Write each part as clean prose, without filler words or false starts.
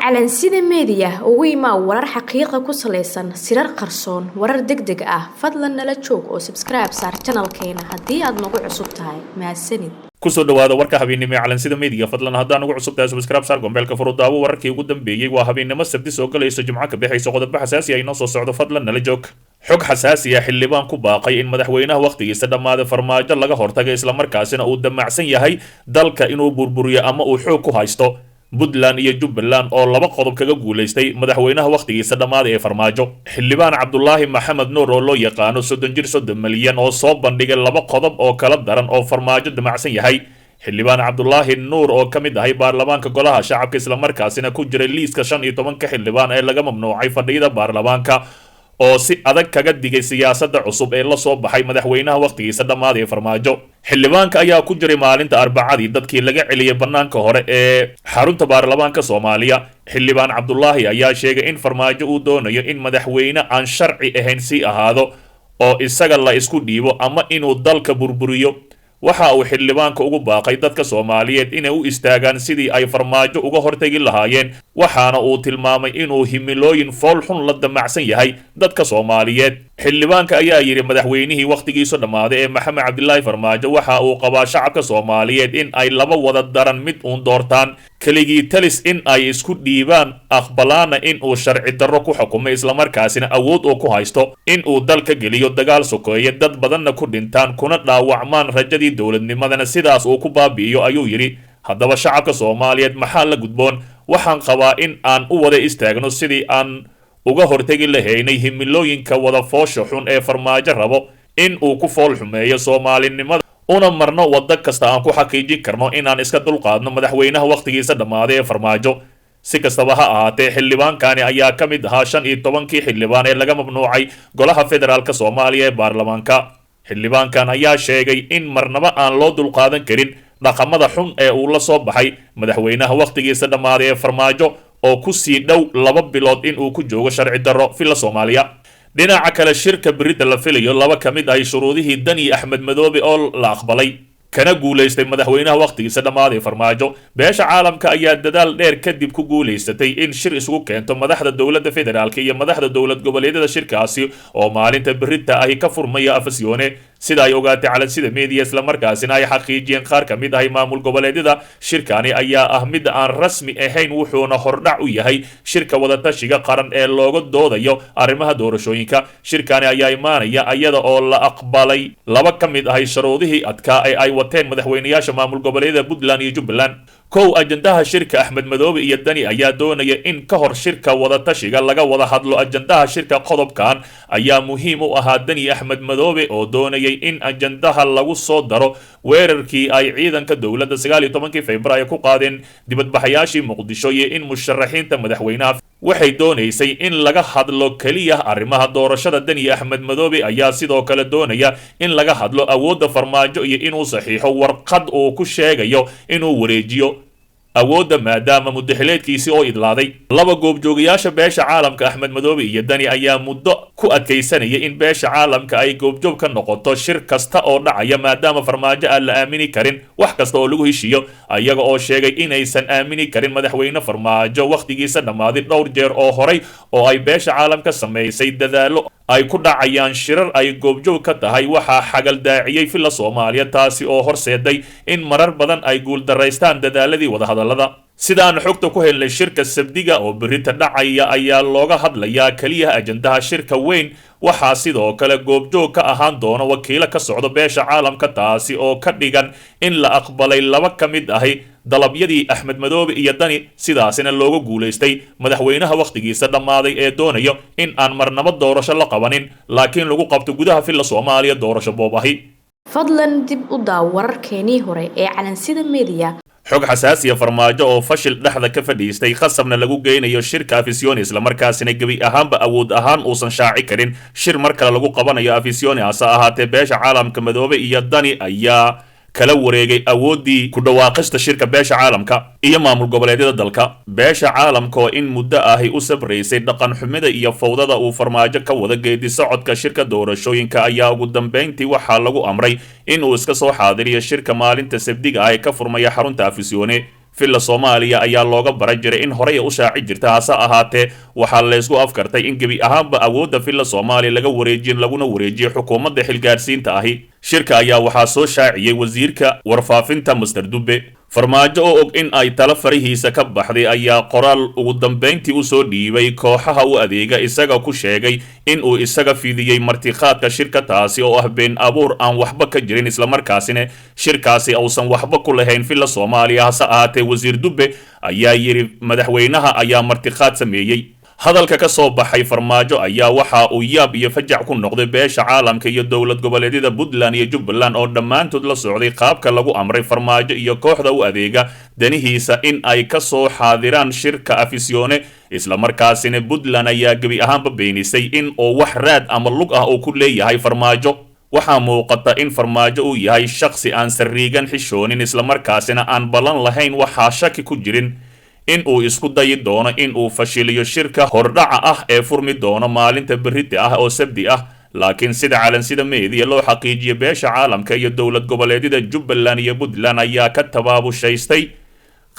calansida media ugu imaa warar xaqiiqo ku saleysan sirar qarsoon warar degdeg ah fadlan nala joog oo subscribe saar channelkeena haddii aad nagu cusub tahay mahadsanid kusoo dhawaada warka habeennimo calansida media fadlan haddaan ugu cusub tahay subscribe saar gombeelka furudaawo wararkii ugu dambeeyay waa habeennimo sabti soo galayso jimco ka bixayso qodobo xasaasi ah inoo soo socdo fadlan nala joog xog xasaasi ah xildhibaan ku baaqay in madaxweynaha waqtigiisa dhammaaday farmaajo laga hortagay isla markaasina uu damacsan yahay dalka inuu burburiyo ama uu xoog ku haysto Puntland iyo Jubbaland oo laba qodob kaga guuleystay madaxweynaha waqtigiisa dhammaaday ee farmaajo xildhibaan Cabdullaahi Maxamed Nuur oo loo yaqaano 30 milyan oo soo bandhigay laba qodob oo kala daran oo farmaajo damacsan yahay xildhibaan Cabdullaahi Nuur oo kamid ahay baarlamaanka golaha shacabka isla markaasina ku jiray liiska 15 xildhibaan ee laga mamnuucay fadhiyada baarlamaanka oo si adag kaga digay siyaasadda cusub ee la soo baxay madaxweynaha waqtigiisa dhammaaday ee farmaajo xildhibaanka ayaa ku jiray maalinta arbacadii dadkii laga celiyay bannaanka hore ee xarunta baarlamaanka Soomaaliya xildhibaan Cabdullaahi ayaa sheegay in farmaajo uu doonayo in madaxweyne aan sharci ahayn si ahaado oo isaga la isku dhiibo ama inuu dalka burburiyo waxa uu xildhibaanka ugu baaqay dadka Soomaaliyeed inay u istaagaan sidii ay farmaajo uga hortagi lahaayeen waxaana uu tilmaamay inuu himilooyin fool xun la damacsan yahay dadka Soomaaliyeed xildhibaanka ayaa yiri madaxweynihii waqtigiisa dhammaaday ee Maxamed Cabdullaahi Farmaajo waxa uu qabaa shacabka Soomaaliyeed in ay laba wada daran mid uun doortaan kaligii talis in ay isku dhiibaan aqbalaana in uu sharci darro ku xukumo isla markaasina awood uu ku haysto in uu dalka geliyo dagaal sokeeye dad badanna ku dhintaan kuna dhaawacmaan rajadii dowladnimadana sidaas uu ku baabi'iyo ayuu yiri haddaba shacabka Soomaaliyeed maxaa la gudboon waxaan qabaa in aan u wada istaagno sidii aan uga hortagi lahaynay himilooyinka wada foosha xun ee farmaajo rabo in uu ku fool xumeeyo Soomaalinimada una marno wada kasta aan ku xaqiijin karno inaan iska dulqaadno madaxweynaha waqtigiisa dhammaaday ee farmaajo si kastaba ha ahaatee xildhibaankani ayaa ka mid ahaa 15 xildhibaan ee laga mamnuucay golaha federaalka Soomaaliya ee baarlamaanka xildhibaankan ayaa sheegay in marnaba aan loo dulqaadan karin dhaqamada xun ee uu la soo baxay madaxweynaha waqtigiisa dhammaaday ee farmaajo oo ku sii dhow 2 bilood in uu ku joogo sharci darro fila Soomaaliya dhinaca kale shirka berita la filayo laba kamid ay shuruudihii Dani Axmed Madoobe oo la aqbalay kana guuleystay madaxweynaha waqtigiisa dhammaaday farmaajo beesha caalamka ayaa dadaal dheer kadib ku guuleysatay in shir isugu keento madaxda dowladda federaalka iyo madaxda dowlad goboleedyada shirkaasi oo maalinta berita ay ka furmaya afasyoone sida ay ogaatay calansida media isla markaasina ay xaqiijiyeen qaar ka mid ah maamul goboleedyada shirkani ayaa ah mid aan rasmi ahayn wuxuuna hordhac u yahay shirka wadatashiga qaran ee looga doodayo arrimaha doorashooyinka shirkani ayaa imaanaya iyada oo la aqbalay laba ka mid ah shuruudihii adkaa ee ay wateen madaxweynayaasha maamul goboleedyada Puntland iyo Jubbaland kow ajandaha shirka Axmed Madoobe iyo Dani ayaa doonaya in ka hor shirka wadatashiga laga wada hadlo ajandaha shirka qodobkan ayaa muhiim u ahaa Dani Axmed Madoobe oo doonayay in ajandaha lagu soo daro weerarkii ay ciidanka dowladda 19 Febraayo ku qaadeen dibadbaxayaashii Muqdisho iyo in musharaxiinta madaxweynaha waxay doonaysay in laga hadlo kaliya arrimaha doorashada Dani Axmed Madoobe ayaa sidoo kale doonaya in laga hadlo awoodda farmaajo iyo inuu saxiixo warqad uu ku sheegayo inuu wareejiyo awoodda maadaama muddaxileedkiisii oo idlaaday laba goobjoogayaasha beesha caalamka Axmed Madoobe iyo Dani ayaa muddo ku adkaysanaya in beesha caalamka ay goobjoog ka noqoto shir kasta oo dhacaya maadaama farmaajo aan la aamini karin wax kasta oo lagu heshiiyo ayaga oo sheegay inaysan aamini karin madaxweyne farmaajo waqtigiisa dhammaaday dhowr jeer oo horay oo ay beesha caalamka sameysay dadaalo ay ku dhacayaan shirar ay goobjoog ka tahay waxaa xagal daaciyay fila Soomaaliya taasi oo horseeday in marar badan ay guul daraystaan dadaaladii wada hadallada sidaan xogta ku helnay shirka sabdiga oo berita dhacaya ayaa looga hadlayaa kaliya ajandaha shirka weyn waxaa sidoo kale goobjoog ka ahaan doona wakiilo ka socdo beesha caalamka taasi oo ka dhigan in la aqbalay laba ka mid ahi dalabyadii Axmed Madoobe iyo Dani sidaasina looga guuleystay madaxweynaha waqtigiisa dhammaaday ee doonayo in aan marnaba doorasho la qabanin laakiin lagu qabto gudaha fila Soomaaliya doorasho boob ahi fadlan dib u daaw wararkeenii hore ee calansida media xog xasaasiya farmaajo oo fashil dhexda ka fadhiistay qasabna lagu geynayo shirka afisyooni isla markaasina gebi ahaanba awood ahaan uusan shaaci karin shir mar kale lagu qabanayo afisyooni asa ahaatee beesha caalamka Madoobe iyo Dani ayaa kala wareegay awoodii ku dhawaaqista shirka beesha caalamka iyo maamul goboleedyada dalka beesha caalamka oo in muddo ahi u sabraysay dhaqan xumida iyo fawdada uu farmaajo ka wada geedi socodka shirka doorashooyinka ayaa ugu dambeyntii waxaa lagu amray in uu iska soo xaadiriyo shirka maalinta sabdiga ah ee ka furmaya xarunta afisyoone filla Soomaaliya ayaa looga baran jiray in horey u shaaci jirta hase ahaatee waxaa la isku afkartay in gebi ahaanba awoodda filla Soomaaliya laga wareejiyo laguna wareejiyo xukuumadda xilgaarsiinta ahi shirka ayaa waxaa soo shaaciyay wasiirka warfaafinta Mr Dube farmaajo oo og in ay tala farihiisa ka baxday ayaa qoraal ugu dambeyntii u soo dhiibay kooxaha u adeega isaga ku sheegay in uu isaga fidiyay martiqaadka shirka taasi oo ah been abuur aan waxba ka jirin isla markaasina shirkaasi uusan waxba ku lahayn filla Soomaaliya hase ahaatee wasiir Dube ayaa yiri madaxweynaha ayaa martiqaad sameeyay hadalka ka soo baxay farmaajo ayaa waxa uu yaab iyo fajac ku noqday beesha caalamka iyo dowlad goboleedyada Puntland iyo Jubbaland oo dhammaantood la socday qaabka lagu amray farmaajo iyo kooxda u adeega danihiisa in ay ka soo xaadiraan shirka Afisyoone isla markaasina Puntland ayaa gabi ahaanba beenisay in oo wax raad ama lug ah uu ku leeyahay farmaajo waxaa muuqata in farmaajo uu yahay shakhsi aan sariigan xishoonin isla markaasina aan balan lahayn waxa shaki ku jirin in uu isku dayi doono in uu fashiliyo shirka hordhaca ah ee furmi doono maalinta berrita ah oo sabti ah laakiin sida calansida meediya loo xaqiijiyay beesha caalamka iyo dowlad goboleedyada Jubbaland iyo Puntland ayaa ka tabaabushaysta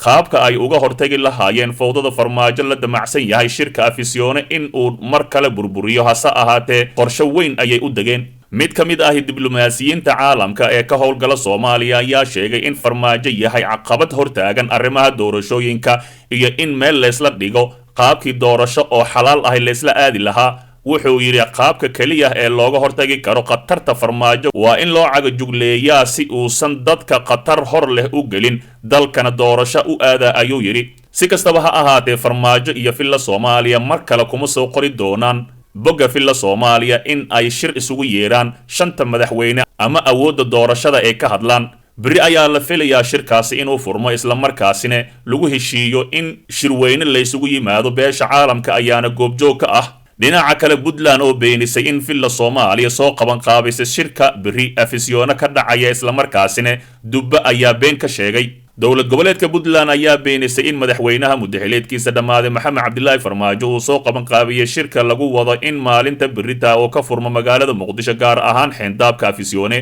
qaabka ay uga hortagi lahaayeen fowdada farmaajo la damacsan yahay shirka Afisyoone in uu mar kale burburiyo hase ahaatee qorshe weyn ayay u degeen mid ka mid ah diblomaasiyiinta caalamka ee ka howlgala Soomaaliya ayaa sheegay in farmaajo yahay caqabad hortaagan arrimaha doorashooyinka iyo in meel leesla dhigo qaabkii doorasho oo xalaal ah leesla aadi lahaa wuxuu yiri qaabka kaliya ee looga hortagi karo qatarta farmaajo waa in loo caga jugleeyaa si uusan dadka qatar hor leh u gelin dalkana doorasho u aada ayuu yiri si kastaba ha ahaatee farmaajo iyo filla Soomaaliya mar kale kuma soo qori doonaan bogga filla Soomaaliya in ay shir isugu yeeraan shanta madaxweyne ama awoodda doorashada ee ka hadlaan bari ayaa la filayaa shirkaasi inuu furmo isla markaasina lagu heshiiyo in shirweyne la isugu yimaado beesha caalamka ayaana goobjoog ka ah dhinaca kale Puntland oo beenisay in filla Soomaaliya soo qaban qaabisay shirka bari Afisyoone ka dhacaya isla markaasina Dube ayaa been ka sheegay dowlad goboleedka Puntland ayaa beenisay in madaxweynaha muddaxileedkiisa dhamaaday Maxamed Cabdilaahi Farmaajo uu soo qaban qaabiyay shirka lagu wado in maalinta berrita oo ka furmo magaalada Muqdisho gaar ahaan xeyndaabka Afisyoone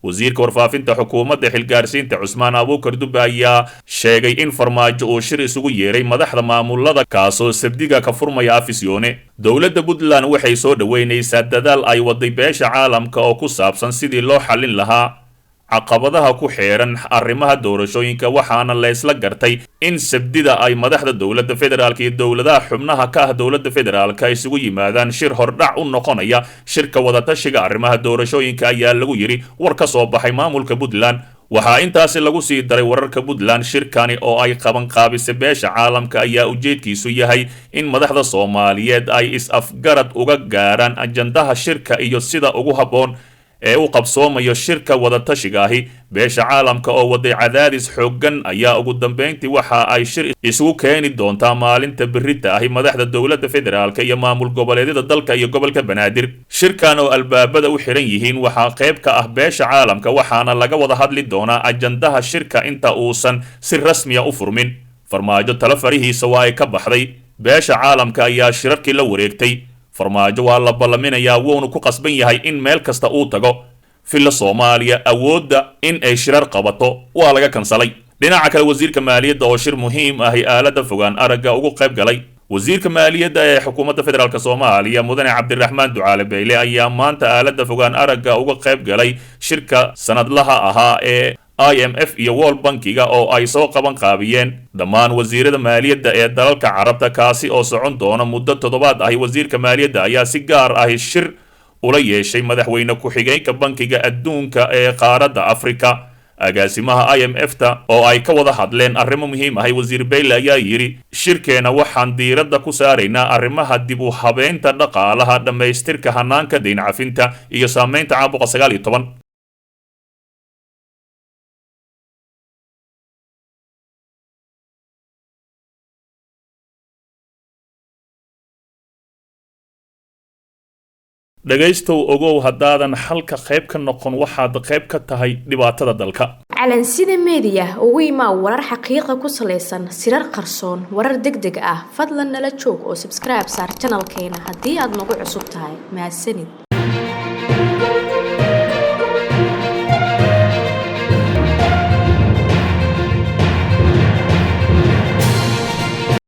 wasiirka warfaafinta xukuumadda xilgaarsiinta Cusmaan Abuukar Dube ayaa sheegay in farmaajo uu shir isugu yeeray madaxda maamulada kaasoo sabdiga ka furmaya Afisyoone dowladda Puntland waxay soo dhaweynaysaa dadaal ay waday beesha caalamka oo ku saabsan sidii loo xalin lahaa caqabadaha ku xeeran arrimaha doorashooyinka waxaana la isla gartay in sabdida ay madaxda dowladda federaalka iyo dowladaha xubnaha ka ah dowladda federaalka isugu yimaadaan shir hordhac u noqonaya shirka wadatashiga arrimaha doorashooyinka ayaa lagu yiri war ka soo baxay maamulka Puntland waxaa intaasi lagu sii daray wararka Puntland shirkani oo ay qaban qaabisay beesha caalamka ayaa ujeedkiisu yahay in madaxda Soomaaliyeed ay is-afgarad uga gaaraan ajandaha shirka iyo sida ugu habboon ee uu qabsoomayo shirka wadatashiga ahi beesha caalamka oo waday cadaadis xooggan ayaa ugu dambeyntii waxa ay shir isugu keeni doontaa maalinta berrita ahi madaxda dowladda federaalka iyo maamul goboleedyada dalka iyo gobolka Banaadir shirkan oo albaabada u xiran yihiin waxaa qayb ka ah beesha caalamka waxaana laga wada hadli doonaa ajandaha shirka inta uusan si rasmi ah u furmin farmaajo tala farihiisa waa ay ka baxday beesha caalamka ayaa shirarkii la wareegtay farmaajo waa la ballaminayaa wuuna ku qasban yahay in meel kasta uu tago filla Soomaaliya awoodda in ay shirar qabato waa laga kansalay dhinaca kale wasiirka maaliyadda oo shir muhiim ah aalada fogaan aragga ugu qayb galay wasiirka maaliyadda ee xukuumadda federaalka Soomaaliya mudane Cabdiraxmaan Ducaale Beyle ayaa maanta aalada fogaan aragga uga qayb galay shirka sanadlaha ahaa ee IMF iyo World Bankiga oo ay soo qaban qaabiyeen dhammaan wasiirada maaliyadda ee dalalka Carabta kaasi oo socon doona muddo toddobaad ah wasiirka maaliyadda ayaa si gaar ah shir ula yeeshay madaxweyne ku-xigeenka bankiga adduunka ee qaaradda Afrika agaasimaha IMF-ta oo ay ka wada hadleen arrimo muhiim ah wasiir Beyle ayaa yiri shirkeena waxaan diiradda ku saaraynaa arrimaha dib u habeynta dhaqaalaha dhamaystirka hanaanka deyn cafinta iyo saameynta caabuqa 19 dhagaystow ogow haddaadan halka qayb ka noqon waxaad qayb ka tahay dhibaatada dalka calansida meediya ugu imaa warar xaqiiqa ku saleysan sirar qarsoon warar degdeg ah fadlan nala joog oo subscribe saar channelkeena haddii aad nagu cusub tahay mahadsanid